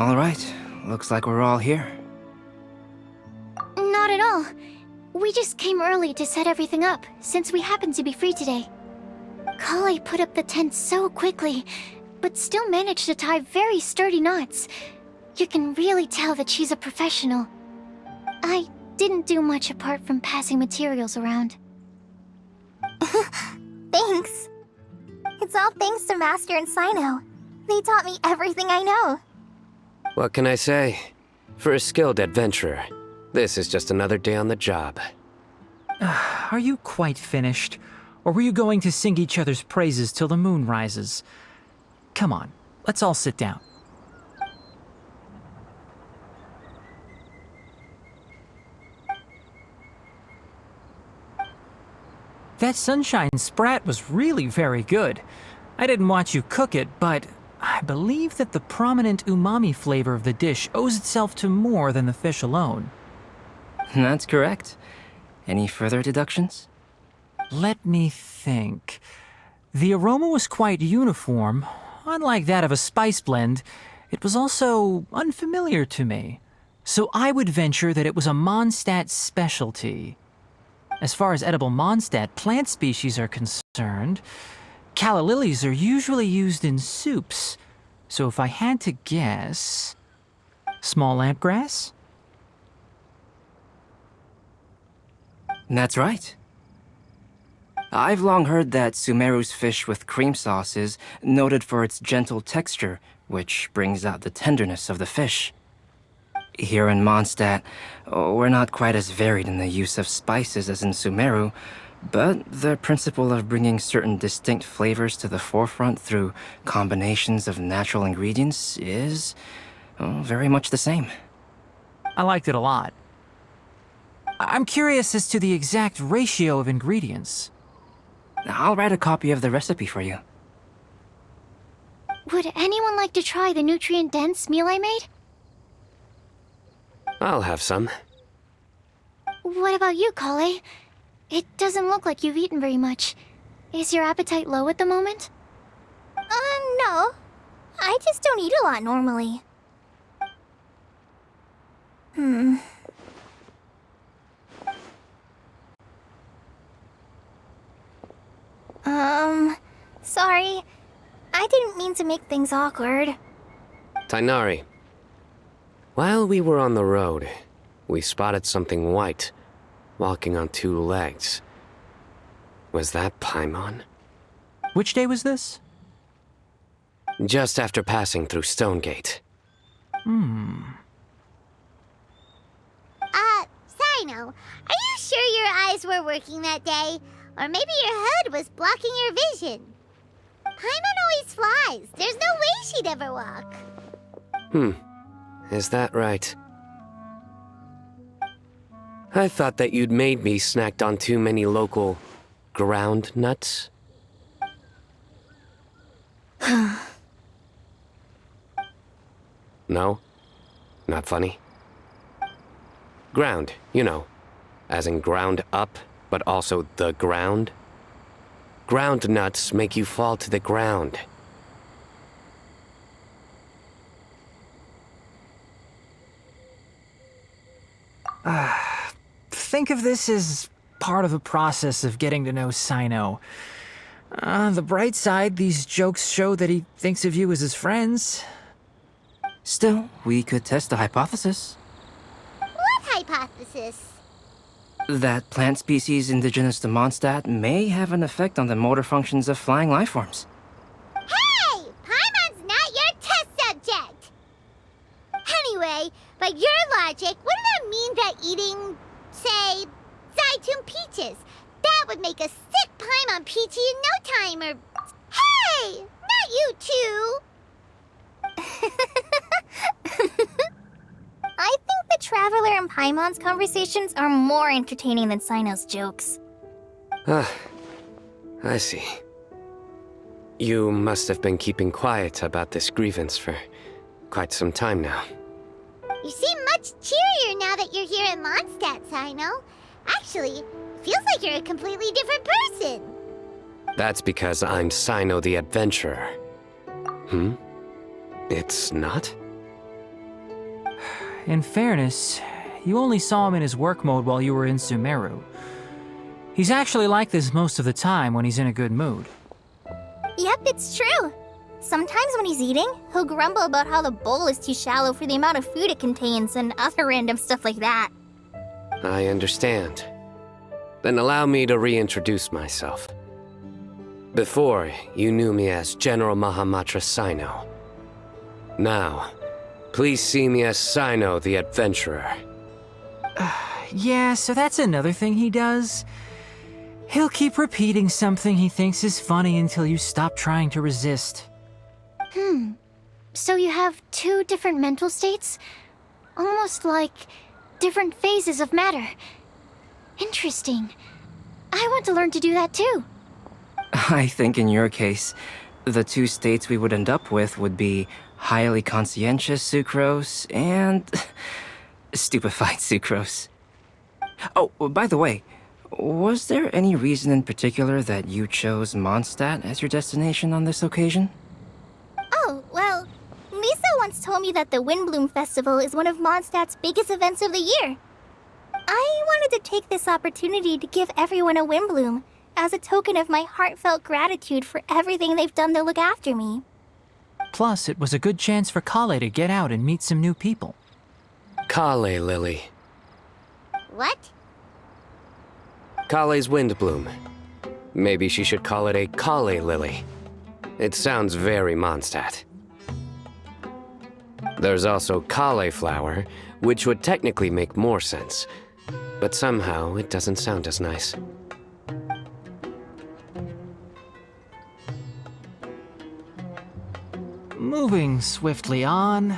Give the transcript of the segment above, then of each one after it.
Alright, looks like we're all here. Not at all. We just came early to set everything up, since we happen to be free today. Kale put up the tent so quickly, but still managed to tie very sturdy knots. You can really tell that she's a professional. I didn't do much apart from passing materials around. Thanks. It's all thanks to Master and Cyno. They taught me everything I know. What can I say? For a skilled adventurer, this is just another day on the job. Are you quite finished? Or were you going to sing each other's praises till the moon rises? Come on, let's all sit down. That sunshine sprat was really very good. I didn't watch you cook it, but I believe that the prominent umami flavor of the dish owes itself to more than the fish alone. That's correct. Any further deductions? Let me think. The aroma was quite uniform. Unlike that of a spice blend, it was also unfamiliar to me. So I would venture that it was a Mondstadt specialty. As far as edible Mondstadt plant species are concerned, calla lilies are usually used in soups. So if I had to guess... small lampgrass? That's right. I've long heard that Sumeru's fish with cream sauce is noted for its gentle texture, which brings out the tenderness of the fish. Here in Mondstadt, we're not quite as varied in the use of spices as in Sumeru, but the principle of bringing certain distinct flavors to the forefront through combinations of natural ingredients is very much the same. I liked it a lot. I'm curious as to the exact ratio of ingredients. I'll write a copy of the recipe for you. Would anyone like to try the nutrient-dense meal I made? I'll have some. What about you, Kale? It doesn't look like you've eaten very much. Is your appetite low at the moment? No. I just don't eat a lot normally. Sorry. I didn't mean to make things awkward. Tighnari. While we were on the road, we spotted something white, walking on two legs. Was that Paimon? Which day was this? Just after passing through Stonegate. Cyno, are you sure your eyes were working that day? Or maybe your hood was blocking your vision? Paimon always flies. There's no way she'd ever walk. Is that right? I thought that you'd made me snacked on too many local ground nuts. No? Not funny? Ground, you know. As in ground up, but also the ground. Ground nuts make you fall to the ground. Think of this as part of the process of getting to know Cyno. On the bright side, these jokes show that he thinks of you as his friends. Still, we could test the hypothesis. What hypothesis? That plant species indigenous to Mondstadt may have an effect on the motor functions of flying lifeforms. Hey! Paimon's not your test subject! Anyway, by your logic, wouldn't that mean that eating, say, Zaitun peaches, that would make a sick Paimon peachy in no time, or... Hey! Not you two! I think the Traveler and Paimon's conversations are more entertaining than Cyno's jokes. I see. You must have been keeping quiet about this grievance for quite some time now. You seem much cheerier now that you're here in Mondstadt, Cyno. Actually, feels like you're a completely different person. That's because I'm Cyno the Adventurer. It's not? in fairness, you only saw him in his work mode while you were in Sumeru. He's actually like this most of the time when he's in a good mood. Yep, it's true. Sometimes when he's eating, he'll grumble about how the bowl is too shallow for the amount of food it contains and other random stuff like that. I understand. Then allow me to reintroduce myself. Before, you knew me as General Mahamatra Cyno. Now, please see me as Cyno the Adventurer. Yeah, so that's another thing he does. He'll keep repeating something he thinks is funny until you stop trying to resist. So you have two different mental states? Almost like different phases of matter. Interesting. I want to learn to do that too. I think in your case, the two states we would end up with would be highly conscientious sucrose and stupefied sucrose. Oh, by the way, was there any reason in particular that you chose Mondstadt as your destination on this occasion? Oh, well, Lisa once told me that the Windbloom Festival is one of Mondstadt's biggest events of the year. I wanted to take this opportunity to give everyone a Windbloom as a token of my heartfelt gratitude for everything they've done to look after me. Plus, it was a good chance for Kale to get out and meet some new people. Kale Lily. What? Kale's Windbloom. Maybe she should call it a Kale Lily. It sounds very Mondstadt. There's also Cauliflower, which would technically make more sense, but somehow it doesn't sound as nice. Moving swiftly on.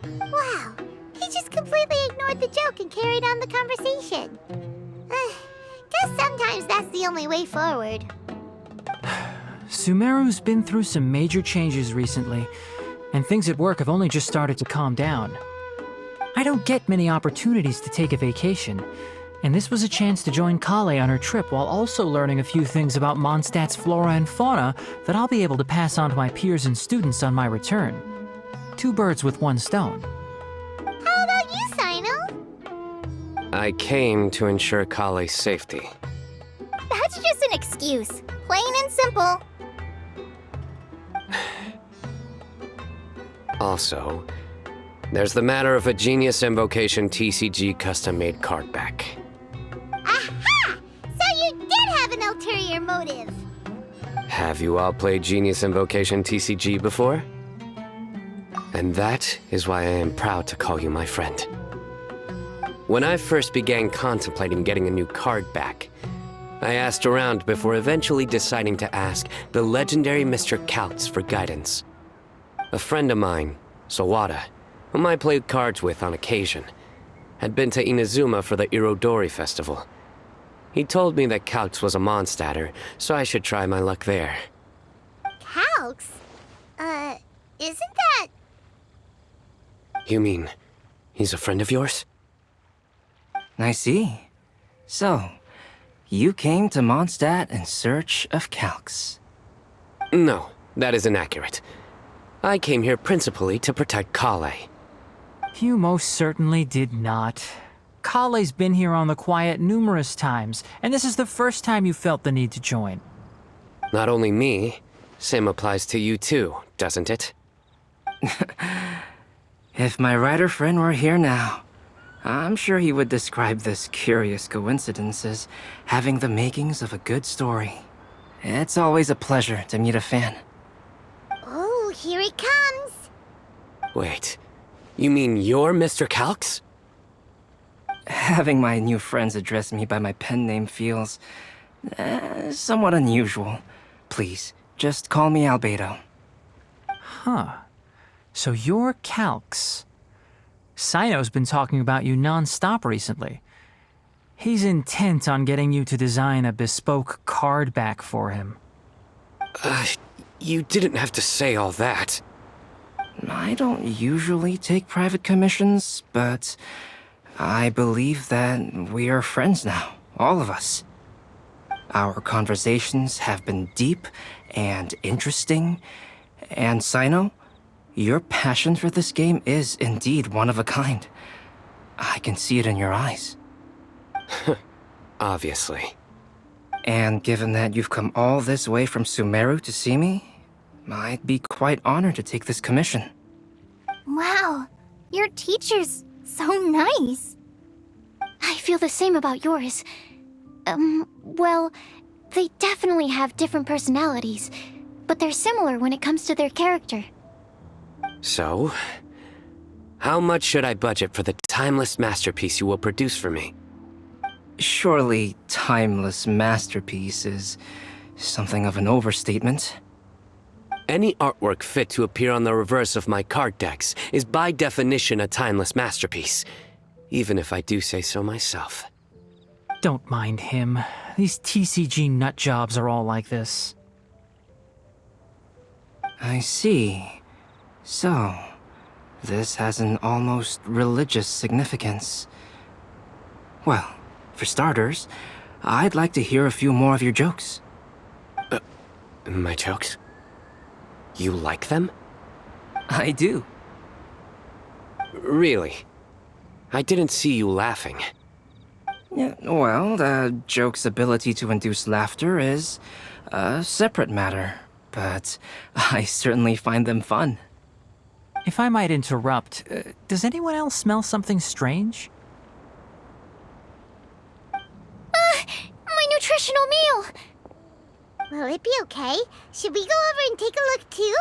Wow, he just completely ignored the joke and carried on the conversation. Guess sometimes that's the only way forward. Sumeru's been through some major changes recently, and things at work have only just started to calm down. I don't get many opportunities to take a vacation, and this was a chance to join Kale on her trip while also learning a few things about Mondstadt's flora and fauna that I'll be able to pass on to my peers and students on my return. Two birds with one stone. How about you, Cyno? I came to ensure Kale's safety. That's just an excuse. Plain and simple. Also, there's the matter of a Genius Invocation TCG custom-made card back. Aha! So you did have an ulterior motive. Have you all played Genius Invocation TCG before? And that is why I am proud to call you my friend. When I first began contemplating getting a new card back, I asked around before eventually deciding to ask the legendary Mr. Kaltz for guidance. A friend of mine, Sawada, whom I played cards with on occasion, had been to Inazuma for the Irodori festival. He told me that Kaltz was a Mondstadter, so I should try my luck there. Calx? Isn't that... You mean, he's a friend of yours? I see. So, you came to Mondstadt in search of Calx. No, that is inaccurate. I came here principally to protect Kale. You most certainly did not. Kale's been here on the quiet numerous times, and this is the first time you felt the need to join. Not only me, same applies to you too, doesn't it? If my writer friend were here now, I'm sure he would describe this curious coincidence as having the makings of a good story. It's always a pleasure to meet a fan. Oh, here he comes. Wait, you mean you're Mr. Kaltz? Having my new friends address me by my pen name feels somewhat unusual. Please, just call me Albedo. Huh. So you're Calx. Cyno's been talking about you non-stop recently. He's intent on getting you to design a bespoke card back for him. You didn't have to say all that. I don't usually take private commissions, but I believe that we are friends now, all of us. Our conversations have been deep and interesting, and Cyno, Your passion for this game is indeed one of a kind. I can see it in your eyes. Obviously. And given that you've come all this way from Sumeru to see me, I'd be quite honored to take this commission. Wow, your teacher's so nice. I feel the same about yours. Well, they definitely have different personalities, but they're similar when it comes to their character. So, how much should I budget for the timeless masterpiece you will produce for me? Surely, timeless masterpiece is something of an overstatement. Any artwork fit to appear on the reverse of my card decks is by definition a timeless masterpiece, even if I do say so myself. Don't mind him. These TCG nutjobs are all like this. I see. So, this has an almost religious significance. Well, for starters, I'd like to hear a few more of your jokes. My jokes? You like them? I do. Really? I didn't see you laughing. Yeah, well, the joke's ability to induce laughter is a separate matter, but I certainly find them fun. If I might interrupt, does anyone else smell something strange? My nutritional meal! Will it be okay? Should we go over and take a look too?